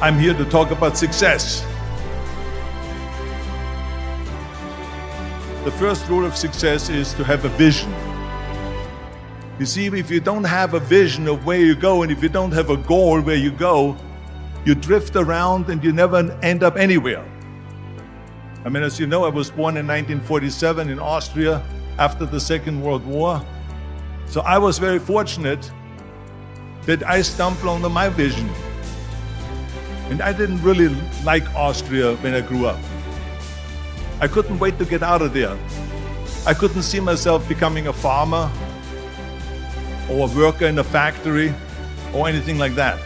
I'm here to talk about success. The first rule of success is to have a vision. You see, if you don't have a vision of where you go, and if you don't have a goal where you go, you drift around and you never end up anywhere. I mean, as you know, I was born in 1947 in Austria after the Second World War. So I was very fortunate that I stumbled on my vision. And I didn't really like Austria when I grew up. I couldn't wait to get out of there. I couldn't see myself becoming a farmer or a worker in a factory or anything like that.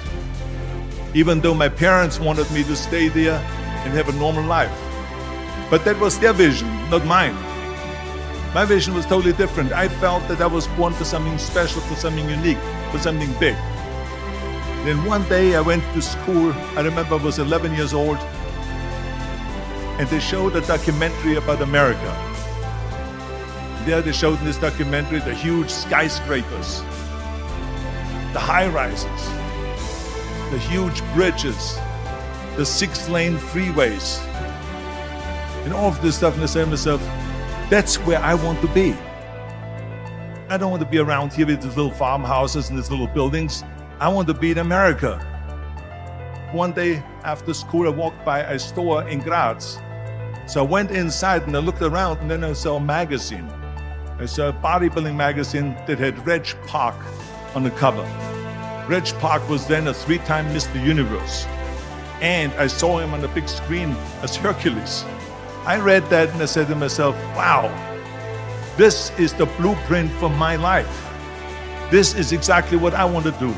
Even though my parents wanted me to stay there and have a normal life. But that was their vision, not mine. My vision was totally different. I felt that I was born for something special, for something unique, for something big. Then one day I went to school. I remember I was 11 years old, and they showed a documentary about America. There they showed in this documentary the huge skyscrapers, the high-rises, the huge bridges, the 6-lane freeways, and all of this stuff. And I said to myself, that's where I want to be. I don't want to be around here with these little farmhouses and these little buildings. I want to be in America. One day after school, I walked by a store in Graz. So I went inside and I looked around, and then I saw a magazine. I saw a bodybuilding magazine that had Reg Park on the cover. Reg Park was then a 3-time Mr. Universe. And I saw him on the big screen as Hercules. I read that and I said to myself, wow, this is the blueprint for my life. This is exactly what I want to do.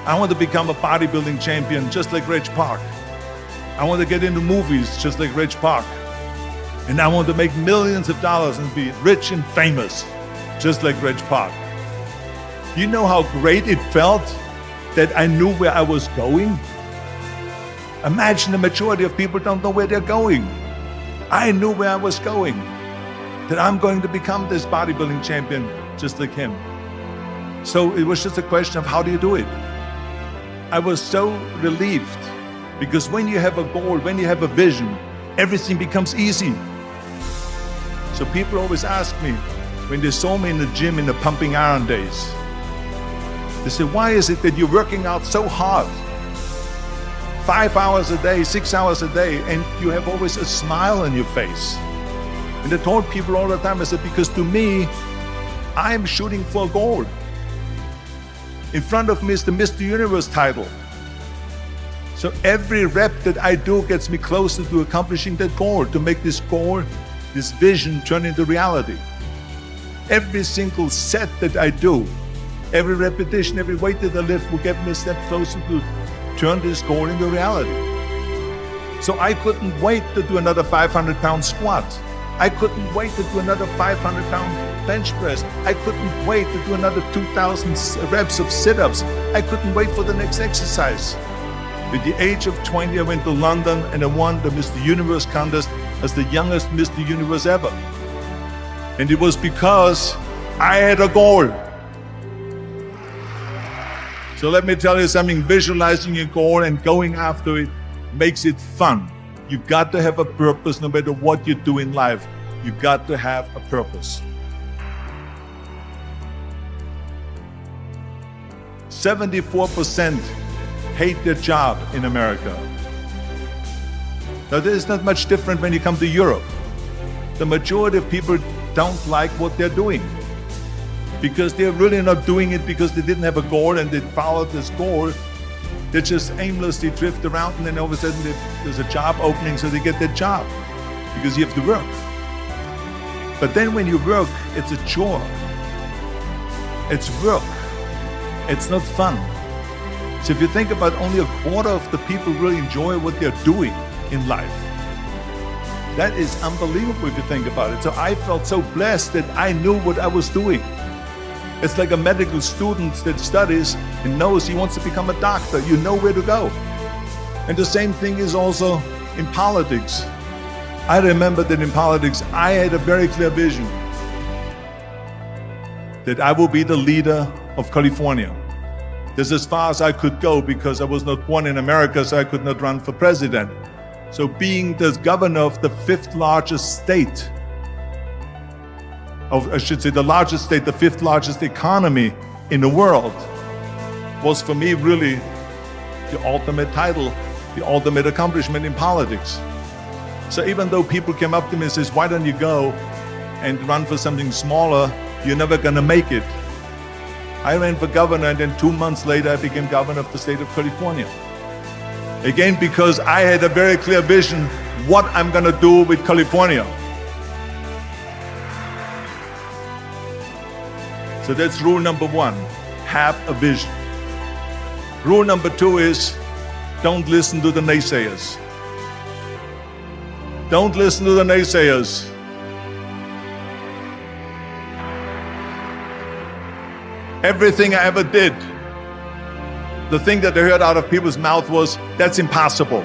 I want to become a bodybuilding champion just like Reg Park. I want to get into movies just like Reg Park. And I want to make millions of dollars and be rich and famous just like Reg Park. You know how great it felt that I knew where I was going? Imagine the majority of people don't know where they're going. I knew where I was going, that I'm going to become this bodybuilding champion just like him. So it was just a question of how do you do it? I was so relieved, because when you have a goal, when you have a vision, everything becomes easy. So people always ask me, when they saw me in the gym in the pumping iron days, they say, why is it that you're working out so hard? 5 hours a day, 6 hours a day, and you have always a smile on your face. And I told people all the time, I said, because to me, I'm shooting for a goal. In front of me is the Mr. Universe title. So every rep that I do gets me closer to accomplishing that goal, to make this goal, this vision turn into reality. Every single set that I do, every repetition, every weight that I lift will get me a step closer to turn this goal into reality. So I couldn't wait to do another 500-pound squat. I couldn't wait to do another 500-pound bench press. I couldn't wait to do another 2,000 reps of sit-ups. I couldn't wait for the next exercise. At the age of 20, I went to London and I won the Mr. Universe contest as the youngest Mr. Universe ever. And it was because I had a goal. So let me tell you something, visualizing your goal and going after it makes it fun. You've got to have a purpose no matter what you do in life. You've got to have a purpose. 74% hate their job in America. Now, this is not much different when you come to Europe. The majority of people don't like what they're doing because they're really not doing it because they didn't have a goal and they followed this goal. They just aimlessly drift around, and then all of a sudden there's a job opening, so they get that job because you have to work. But then when you work, it's a chore. It's work. It's not fun. So if you think about, only a quarter of the people really enjoy what they're doing in life. That is unbelievable if you think about it. So I felt so blessed that I knew what I was doing. It's like a medical student that studies and knows he wants to become a doctor. You know where to go. And the same thing is also in politics. I remember that in politics, I had a very clear vision that I will be the leader of California. That's as far as I could go because I was not born in America, so I could not run for president. So being the governor of the fifth largest state, I should say the largest state, the fifth largest economy in the world, was for me really the ultimate title, the ultimate accomplishment in politics. So even though people came up to me and says, why don't you go and run for something smaller, you're never gonna make it. I ran for governor, and then 2 months later I became governor of the state of California. Again, because I had a very clear vision what I'm gonna do with California. So that's rule number one, have a vision. Rule number two is, don't listen to the naysayers. Don't listen to the naysayers. Everything I ever did, the thing that I heard out of people's mouth was, that's impossible.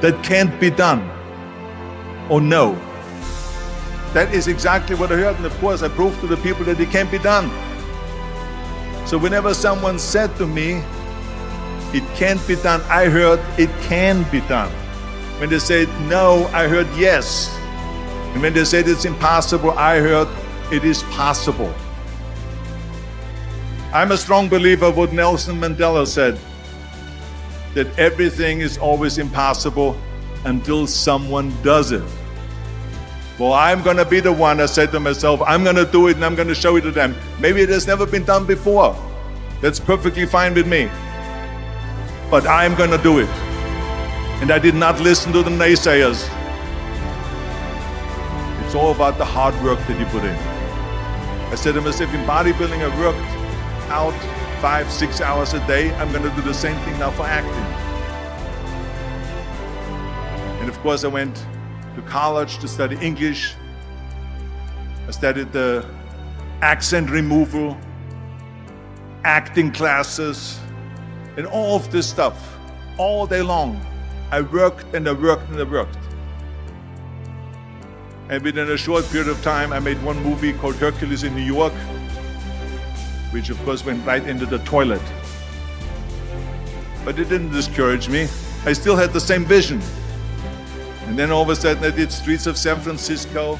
That can't be done. Or no. That is exactly what I heard, and of course I proved to the people that it can't be done. So whenever someone said to me, it can't be done, I heard, it can be done. When they said no, I heard yes. And when they said it's impossible, I heard it is possible. I'm a strong believer of what Nelson Mandela said, that everything is always impossible until someone does it. Well, I'm gonna be the one, I said to myself, I'm gonna do it and I'm gonna show it to them. Maybe it has never been done before. That's perfectly fine with me. But I'm gonna do it. And I did not listen to the naysayers. It's all about the hard work that you put in. I said to myself, in bodybuilding I worked out 5-6 hours a day. I'm gonna do the same thing now for acting. And of course I went to college to study English. I studied the accent removal, acting classes, and all of this stuff, all day long. I worked and I worked and I worked. And within a short period of time, I made one movie called Hercules in New York, which of course went right into the toilet. But it didn't discourage me. I still had the same vision. And then all of a sudden I did Streets of San Francisco.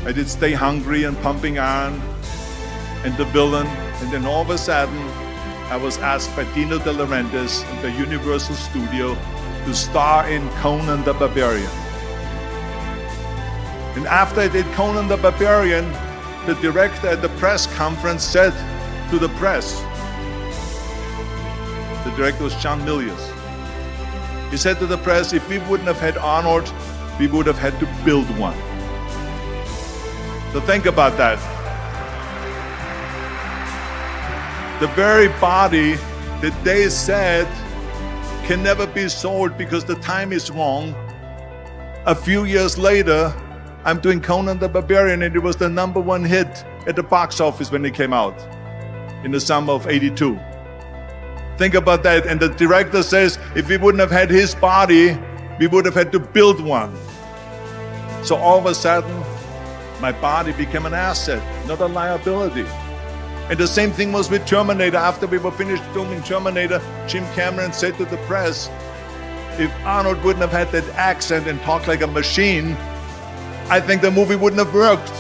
I did Stay Hungry and Pumping Iron and The Villain. And then all of a sudden I was asked by Dino De Laurentiis and the Universal Studio to star in Conan the Barbarian. And after I did Conan the Barbarian, the director at the press conference said to the press, the director was John Milius, he said to the press, if we wouldn't have had Arnold, we would have had to build one. So think about that. The very body that they said can never be sold because the time is wrong. A few years later, I'm doing Conan the Barbarian, and it was the #1 hit at the box office when it came out in the summer of '82. Think about that. And the director says, if we wouldn't have had his body, we would have had to build one. So all of a sudden, my body became an asset, not a liability. And the same thing was with Terminator. After we were finished filming Terminator, Jim Cameron said to the press, if Arnold wouldn't have had that accent and talked like a machine, I think the movie wouldn't have worked.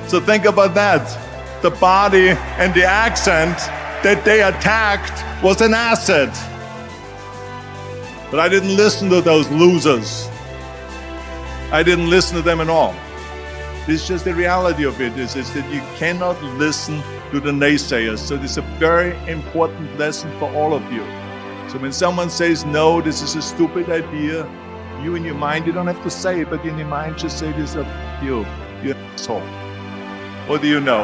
So think about that. The body and the accent that they attacked was an asset. But I didn't listen to those losers. I didn't listen to them at all. This is just the reality of it, is that you cannot listen to the naysayers. So this is a very important lesson for all of you. So when someone says, no, this is a stupid idea, you in your mind, you don't have to say it, but in your mind just say this, you're an asshole. What do you know?